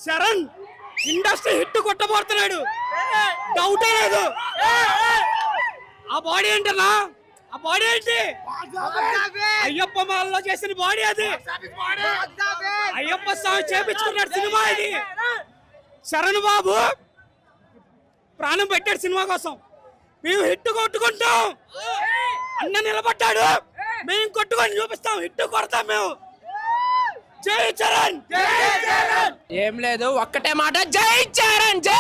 Sharan industry hit కొట్టబోతున్నాడు, డౌటే లేదు. ఆ బాడీ ఏంటన్నా, ఆ బాడీ ఏంటి? అయ్యప్ప మాలలో చేసిన బాడీ అది. అయ్యప్ప స్వామి చేపించుకున్నాడు సినిమా ఇది. శరణ్ బాబు ప్రాణం పెట్టాడు సినిమా కోసం. మేము హిట్ కొట్టుకుంటాం, అన్న నిలబడ్డాడు, మేము కొట్టుకొని చూపిస్తాం, హిట్ కొడతాం మేము. జై చరణ్. ఏం లేదు, ఒక్కటే మాట, జై చరణ్. జై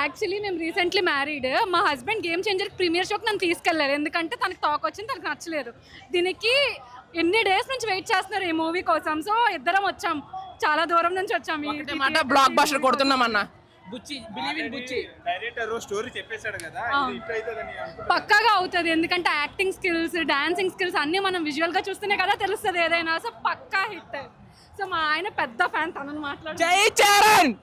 యాక్చువల్లీ మేము రీసెంట్లీ మ్యారీడ్. మా హస్బెండ్ గేమ్ చేంజర్ ప్రీమియర్ షోకి నన్ను తీసుకెళ్ళారు, ఎందుకంటే తనకు టాక్ వచ్చింది, తనకు నచ్చలేదు. దీనికి ఎన్ని డేస్ నుంచి వెయిట్ చేస్తున్నారు ఈ మూవీ కోసం. సో ఇద్దరం వచ్చాం, చాలా దూరం నుంచి వచ్చాం. బ్లాక్ బస్టర్ కొడుతున్నాం అన్న. Buchi believe in Buchi director story చెప్పేశాడు కదా, హిట్ అవుతదని పక్కాగా అవుతుంది, ఎందుకంటే యాక్టింగ్ స్కిల్స్, డాన్సింగ్ స్కిల్స్ అన్ని మనం విజువల్ గా చూస్తేనే కదా తెలుస్తుంది ఏదైనా. సో పక్కా హిట్. సో మా ఆయన పెద్ద ఫ్యాన్, తనని మాట్లాడు. జై చరణ్.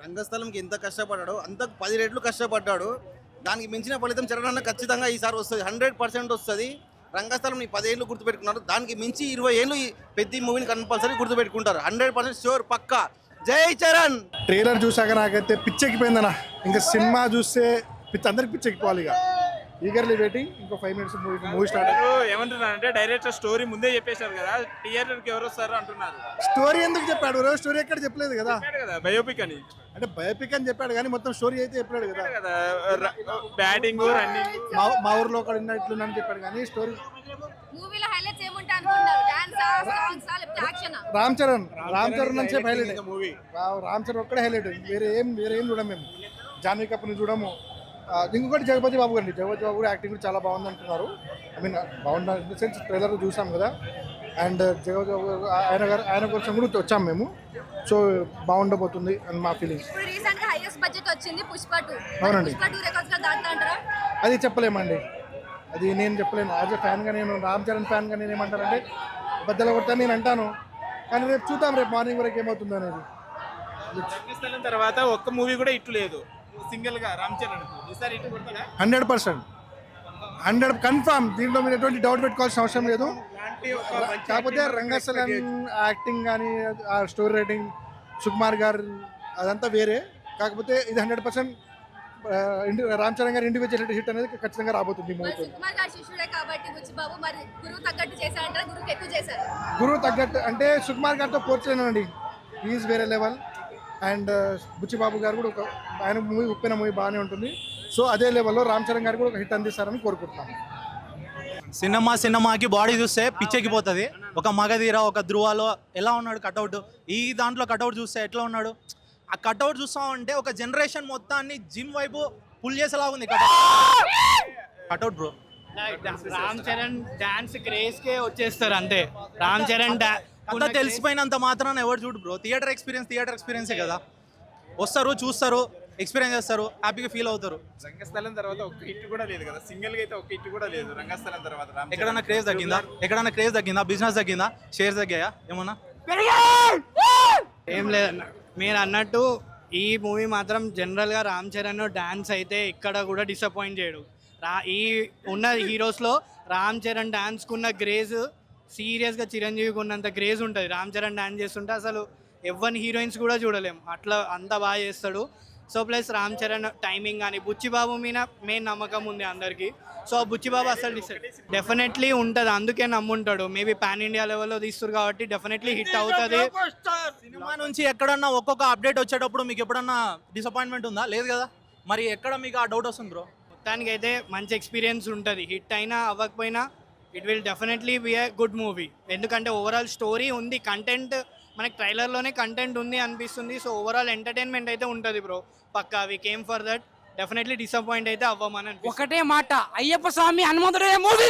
రంగస్థలంకి ఎంత కష్టపడ్డాడో అంత 10 రెట్లు కష్టపడ్డాడు. దానికి మించిన ఫలితం చరణ్ అన్న ఖచ్చితంగా ఈసారి వస్తుంది, 100% వస్తుంది. రంగస్థలం 10 ఏళ్ళు గుర్తుపెట్టుకున్నారు, దానికి మించి 20 ఏళ్ళు ఈ పెద్ద మూవీని కంపల్సరీ గుర్తుపెట్టుకుంటారు. 100% షూర్, పక్కా. జై చరణ్. ట్రైలర్ చూసాక నాకైతే పిచ్చెక్కిపోయిందన్న. ఇంకా సినిమా చూస్తే అందరికి పిచ్చెక్కిపోవాలి. ఇక ఈగర్లీ వెయిటింగ్, ఇంకో 5 minutes మూవీ స్టార్ట్. ఏమంటున్నారంటే డైరెక్టర్ స్టోరీ ముందే చెప్పేశారు కదా, థియేటర్కి ఎవరు వస్తారు అంటున్నారు. స్టోరీ ఎందుకు చెప్పాడు? స్టోరీ ఎక్కడ చెప్పలేదు కదా, బయోపిక్ అని. అంటే బయోపిక్ అని చెప్పాడు కానీ మొత్తం స్టోరీ అయితే చెప్పాడు కదా. బ్యాటింగ్ రన్నింగ్ మా ఊర్లో ఒకడు ఉన్నట్లుందని చెప్పాడు కానీ స్టోరీ. మూవీలో హైలైట్స్ ఏముంటాయి అనుకున్నారు? డాన్స్, సాంగ్స్, లేకపోతే యాక్షన్? రామ్ చరణ్ నుంచి హైలైట్ మూవీ. రామ్ చరణ్ ఒక్కడే హైలైట్, వేరే ఏం చూడము మేము. జాన్వీ కపూర్ని చూడము. ఇంకొకటి జగపతి బాబు గారిని, జగపతి బాబు కూడా యాక్టింగ్ కూడా చాలా బాగుంది అంటున్నారు. ఐ మీన్ బాగుంది ఇన్ ద సెన్స్ ట్రైలర్ చూసాం కదా. అండ్ జగపతి బాబు ఆయన కోసం కూడా వచ్చాము మేము. సో బాగుండబోతుంది అని మా ఫీలింగ్స్. అవునండి, అది చెప్పలేమండి, అది నేను చెప్పలేను. యాజ్ ఎ ఫ్యాన్గా, నేను రామ్ చరణ్ ఫ్యాన్గా నేను ఏమంటానంటే బద్దలు కొడతాను నేను అంటాను, కానీ రేపు చూద్దాం, రేపు మార్నింగ్ వరకు ఏమవుతుంది అనేది. రంగస్థలం తర్వాత ఒక్క మూవీ కూడా ఇట్టు లేదు సింగిల్ గా రామ్ చరణ్. ఈసారి ఇటు కొడతాడా? 100% కన్ఫర్మ్. దీంట్లో మీరు ఎటువంటి డౌట్ పెట్టుకోవాల్సిన అవసరం లేదు. కాకపోతే రంగస్థలం యాక్టింగ్ కానీ ఆ స్టోరీ రైటింగ్ సుకుమార్ గారు అదంతా వేరే. కాకపోతే ఇది 100% రామ్ చరణ్ గారు ఇండివిజువల్ హిట్ అనేది ఖచ్చితంగా రాబోతుంది. గురువు తగ్గట్టు అంటే సుకుమార్ గారితో పోర్చలేనండి, ఈజ్ వేరే లెవెల్. అండ్ బుచ్చిబాబు గారు కూడా ఆయన మూవీ ఉప్పిన మూవీ బాగానే ఉంటుంది. సో అదే లెవెల్లో రామ్ చరణ్ గారు కూడా ఒక హిట్ అందిస్తారని కోరుకుంటున్నాను. సినిమాకి బాడీ చూస్తే పిచ్చెక్కిపోతుంది. ఒక మగధీర, ఒక ధృవాలో ఎలా ఉన్నాడు కటౌట్, ఈ దాంట్లో కటౌట్ చూస్తే ఎట్లా ఉన్నాడు. ఆ కటౌట్ చూస్తామంటే ఒక జనరేషన్ మొత్తాన్ని జిమ్ వైపు పుల్ చేసేలా ఉంది cutout bro. Ram Charan dance craze కే వచ్చేస్తారు అంతే. రామ్ చరణ్ అంతా తెలిసిపోయినంత మాత్రాన ఎవరు చూడు బ్రో. థియేటర్ ఎక్స్పీరియన్సే కదా. వస్తారు, చూస్తారు, ఎక్స్పీరియన్స్ చేస్తారు, హ్యాపీగా ఫీల్ అవుతారు. రంగస్థలం తర్వాత ఒక హిట్ కూడా లేదు కదా, సింగిల్ గా అయితే ఒక హిట్ కూడా లేదు రంగస్థలం తర్వాత. ఎక్కడన్నా క్రేజ్ తగ్గిందా? బిజినెస్ తగ్గిందా? షేర్స్ తగ్గాయా ఏమన్నా? ఏం లేదన్న, మీరు అన్నట్టు ఈ మూవీ మాత్రం జనరల్గా రామ్ చరణ్ డాన్స్ అయితే ఇక్కడ కూడా డిసప్పాయింట్ చేయడు. ఈ ఉన్న హీరోస్లో రామ్ చరణ్ డాన్స్కున్న క్రేజ్ సీరియస్గా చిరంజీవికి ఉన్నంత క్రేజ్ ఉంటుంది. రామ్ చరణ్ డాన్స్ చేస్తుంటే అసలు ఎవ్వని హీరోయిన్స్ కూడా చూడలేము, అట్లా అంత బాగా చేస్తాడు. So plus Ram Charan timing కానీ బుచ్చిబాబు మీద మెయిన్ నమ్మకం ఉంది అందరికీ. సో బుచ్చిబాబు అసలు డెఫినెట్లీ ఉంటుంది, అందుకే నమ్ముంటాడు. మేబీ పాన్ ఇండియా లెవెల్లో తీస్తారు కాబట్టి డెఫినెట్లీ హిట్ అవుతుంది. సినిమా నుంచి ఎక్కడన్నా ఒక్కొక్క అప్డేట్ వచ్చేటప్పుడు మీకు ఎప్పుడన్నా డిసప్పాయింట్మెంట్ ఉందా? లేదు కదా, మరి ఎక్కడ మీకు ఆ డౌట్ వస్తుంది బ్రో? మొత్తానికి అయితే మంచి ఎక్స్పీరియన్స్ ఉంటుంది. హిట్ అయినా అవ్వకపోయినా it will definitely be a good movie. ఎందుకంటే ఓవరాల్ స్టోరీ ఉంది, కంటెంట్ మనకి ట్రైలర్లోనే కంటెంట్ ఉంది అనిపిస్తుంది. సో ఓవరాల్ ఎంటర్టైన్మెంట్ అయితే ఉంటుంది బ్రో పక్కా. We came for that. Definitely disappoint అయితే అవ్వమని. ఒకటే మాట, అయ్యప్ప స్వామి హనుమంతుడే మూవీ.